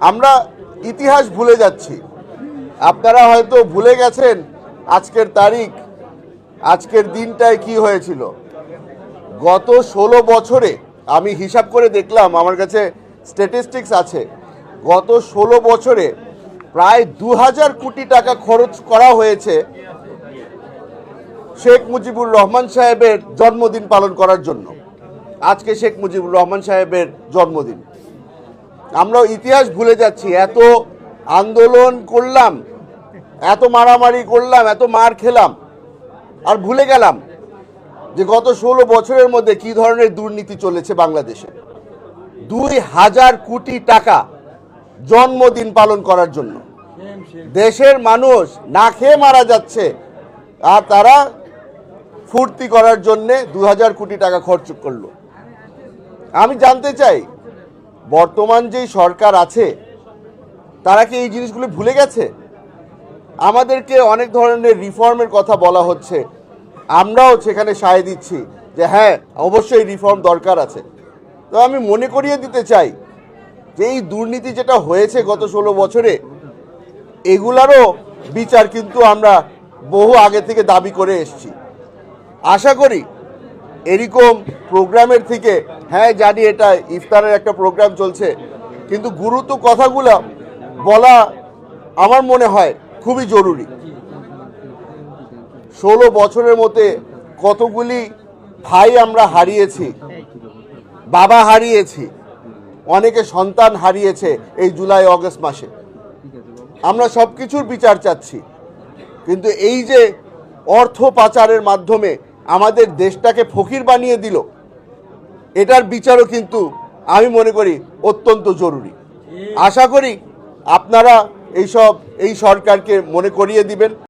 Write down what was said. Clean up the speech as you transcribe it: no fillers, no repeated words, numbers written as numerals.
আমরা ইতিহাস ভুলে যাচ্ছি। আপনারা হয়তো ভুলে গেছেন আজকের তারিখ, আজকের দিনটায় কি হয়েছিল। গত 16 বছরে আমি হিসাব করে দেখলাম, আমার কাছে স্ট্যাটিস্টিক্স আছে, গত 16 বছরে প্রায় 2000 কোটি টাকা খরচ করা হয়েছে শেখ মুজিবুর রহমান সাহেবের জন্মদিন পালন করার জন্য। আজকে শেখ মুজিবুর রহমান সাহেবের জন্মদিন। আমরা ইতিহাস ভুলে যাচ্ছি। এত আন্দোলন করলাম, এত মারামারি করলাম, এত মার খেলাম, আর ভুলে গেলাম যে গত 16 বছরের মধ্যে কি ধরনের দুর্নীতি চলেছে বাংলাদেশে। 2000 কোটি টাকা জন্মদিন পালন করার জন্য। দেশের মানুষ না খেয়ে মারা যাচ্ছে, আর তারা ফুর্তি করার জন্যে 2000 কোটি টাকা খরচ করলো। আমি জানতে চাই, বর্তমান যেই সরকার আছে তারা কি এই জিনিসগুলো ভুলে গেছে? আমাদেরকে অনেক ধরনের রিফর্মের কথা বলা হচ্ছে, আমরাও সেখানে সায় দিচ্ছি যে হ্যাঁ, অবশ্যই রিফর্ম দরকার আছে। তো আমি মনে করিয়ে দিতে চাই যে এই দুর্নীতি যেটা হয়েছে গত 16 বছরে, এগুলারও বিচার কিন্তু আমরা বহু আগে থেকে দাবি করে এসেছি। আশা করি এরকম প্রোগ্রামের থেকে, হ্যাঁ জানি এটা ইফতারের একটা প্রোগ্রাম চলছে, কিন্তু গুরুত্ব কথাগুলো বলা আমার মনে হয় খুবই জরুরি। 16 বছরের মধ্যে কতগুলি ভাই আমরা হারিয়েছি, বাবা হারিয়েছি, অনেকে সন্তান হারিয়েছে এই জুলাই অগস্ট মাসে। আমরা সব কিছুর বিচার চাচ্ছি, কিন্তু এই যে অর্থ পাচারের মাধ্যমে আমাদের দেশটাকে ফকির বানিয়ে দিল, এটার বিচারও কিন্তু আমি মনে করি অত্যন্ত জরুরি। আশা করি আপনারা এই সরকারকে মনে করিয়ে দিবেন।